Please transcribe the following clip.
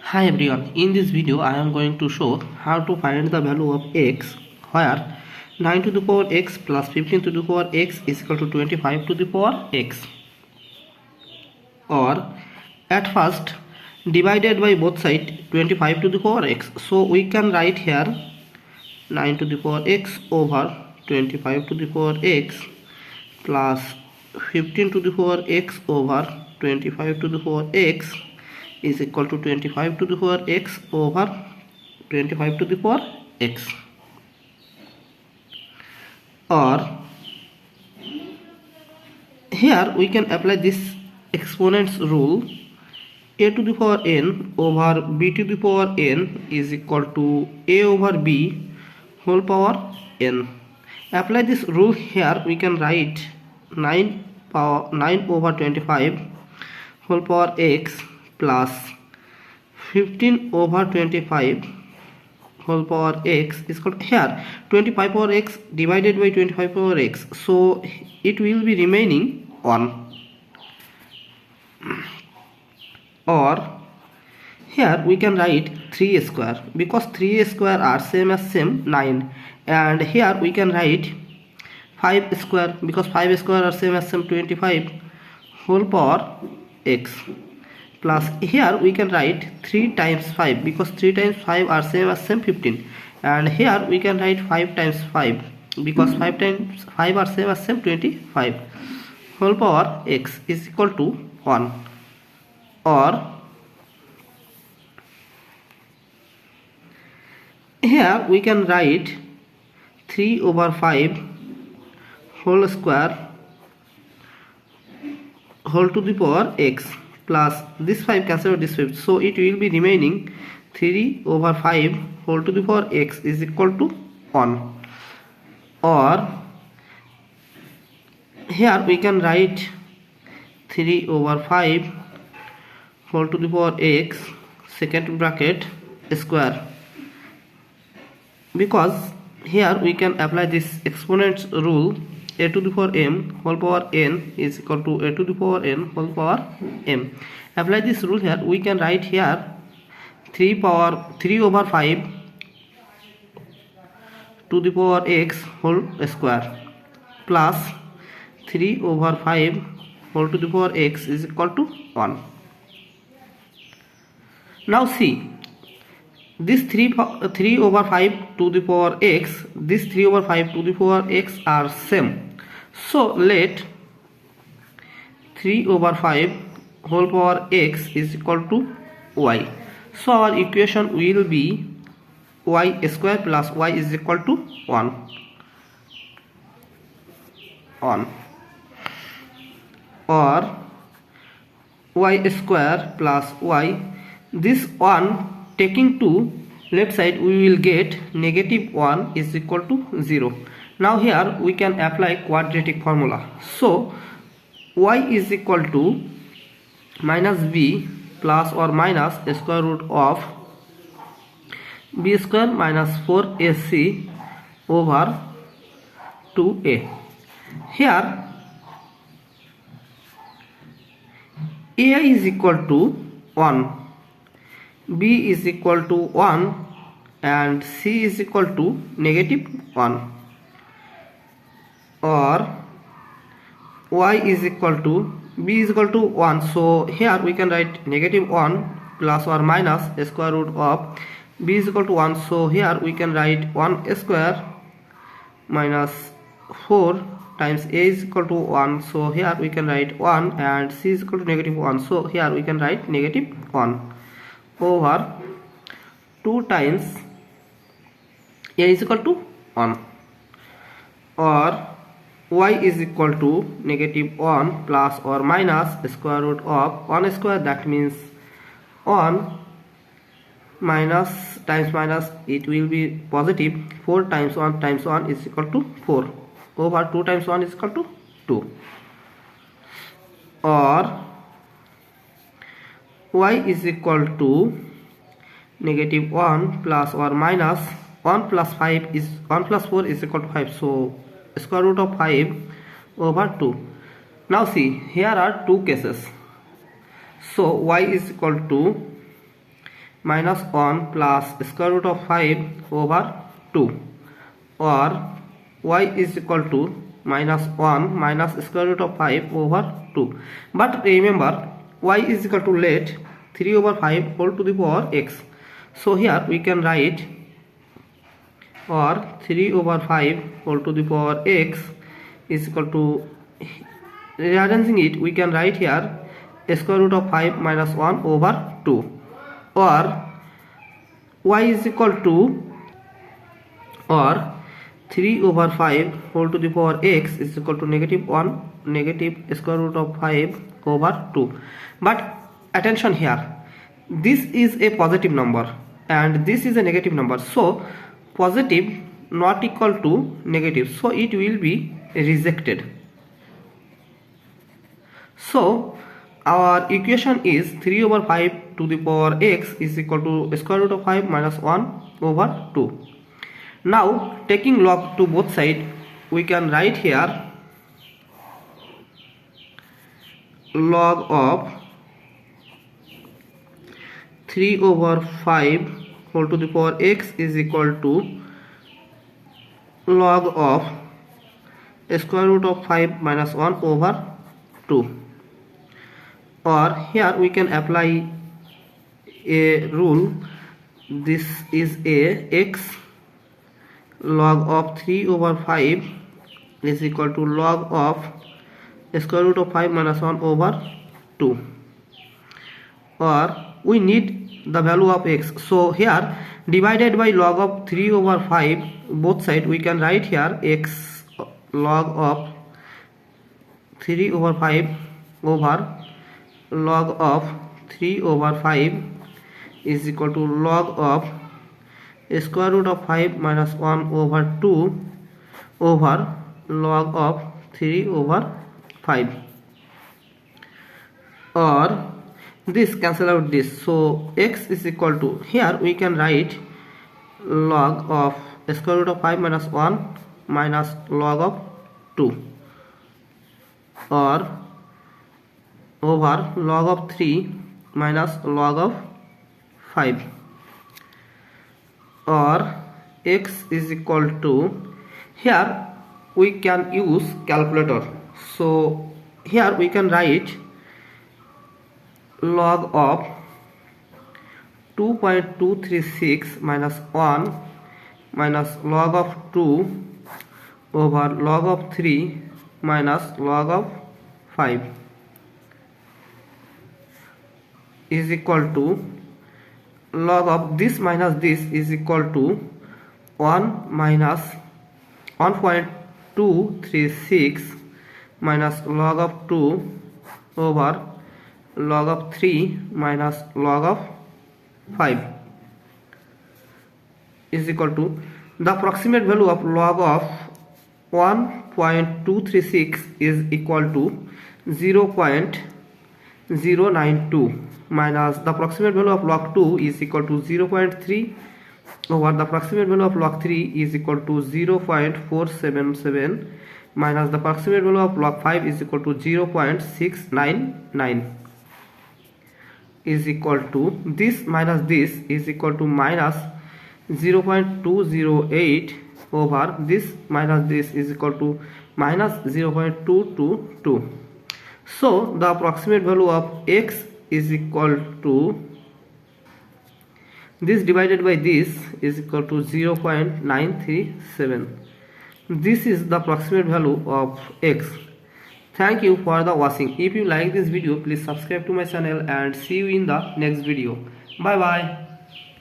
Hi everyone, in this video I am going to show how to find the value of x where 9 to the power x plus 15 to the power x is equal to 25 to the power x, or at first divided by both sides 25 to the power x. So we can write here 9 to the power x over 25 to the power x plus 15 to the power x over 25 to the power x is equal to 25 to the power x over 25 to the power x. Or here we can apply this exponents rule. A to the power n over b to the power n is equal to a over b whole power n. Apply this rule here, we can write 9 over 25 whole power x plus 15 over 25 whole power x is equal to, here 25 power x divided by 25 power x, so it will be remaining 1. Or here we can write 3 square, because 3 square are same as 9, and here we can write 5 square, because 5 square are same as 25 whole power x, plus here we can write 3 times 5, because 3 times 5 are same as 15, and here we can write 5 times 5, because 5 times 5 are same as 25 whole power x is equal to 1. Or here we can write 3 over 5 whole square whole to the power x, plus this 5 cancel out this 5, so it will be remaining 3 over 5 whole to the power x is equal to 1. Or here we can write 3 over 5 whole to the power x second bracket square, because here we can apply this exponents rule. A to the power m whole power n is equal to a to the power n whole power m. Apply this rule here, we can write here 3 over 5 to the power x whole square plus 3 over 5 whole to the power x is equal to 1. Now see, this 3 over 5 to the power x, this 3 over 5 to the power x are same. So let 3 over 5 whole power x is equal to y. So our equation will be y square plus y is equal to 1. Or y square plus y, this 1 taking to left side we will get negative 1 is equal to 0. Now here we can apply quadratic formula. So y is equal to minus b plus or minus square root of b square minus 4ac over 2a. Here a is equal to 1, b is equal to 1, and c is equal to negative 1. Or y is equal to b is equal to 1, so here we can write negative 1 plus or minus square root of b is equal to 1, so here we can write 1 square minus 4 times a is equal to 1, so here we can write 1, and c is equal to negative 1, so here we can write negative 1 over 2 times a is equal to 1. Or y is equal to negative 1 plus or minus square root of 1 square, that means 1 minus times minus, it will be positive. 4 times 1 times 1 is equal to 4 over 2 times 1 is equal to 2. Or y is equal to negative 1 plus or minus 1 plus 5 is 1 plus 4 is equal to 5, so square root of 5 over 2. Now see, here are two cases. So y is equal to minus 1 plus square root of 5 over 2, or y is equal to minus 1 minus square root of 5 over 2. But remember, y is equal to let 3 over 5 whole to the power x. So here we can write, or 3 over 5 whole to the power x is equal to, rearranging it, we can write here square root of 5 minus 1 over 2, or y is equal to, or 3 over 5 whole to the power x is equal to negative 1 negative square root of 5 over 2. But attention here, this is a positive number and this is a negative number, so positive not equal to negative, so it will be rejected. So our equation is 3 over 5 to the power x is equal to square root of 5 minus 1 over 2. Now taking log to both sides, we can write here log of 3 over 5 whole to the power x is equal to log of square root of 5 minus 1 over 2. Or here we can apply a rule. This is a x log of 3 over 5 is equal to log of square root of 5 minus 1 over 2. Or we need the value of x, so here divided by log of 3 over 5 both sides, we can write here x log of 3 over 5 over log of 3 over 5 is equal to log of square root of 5 minus 1 over 2 over log of 3 over 5. Or this cancel out this, so x is equal to, here we can write log of square root of 5 minus 1 minus log of 2, or over log of 3 minus log of 5, or x is equal to, here we can use calculator, so here we can write log of 2.236 minus 1 minus log of 2 over log of 3 minus log of 5 is equal to log of this minus this is equal to 1 minus 1.236 minus log of 2 over log of 3 minus log of 5 is equal to, the approximate value of log of 1.236 is equal to 0.092 minus the approximate value of log 2 is equal to 0.3 over the approximate value of log 3 is equal to 0.477 minus the approximate value of log 5 is equal to 0.699 is equal to, this minus this is equal to minus 0.208 over this minus this is equal to minus 0.222. So the approximate value of x is equal to, this divided by this is equal to 0.937. This is the approximate value of x. Thank you for the watching. If you like this video, please subscribe to my channel and see you in the next video. Bye bye.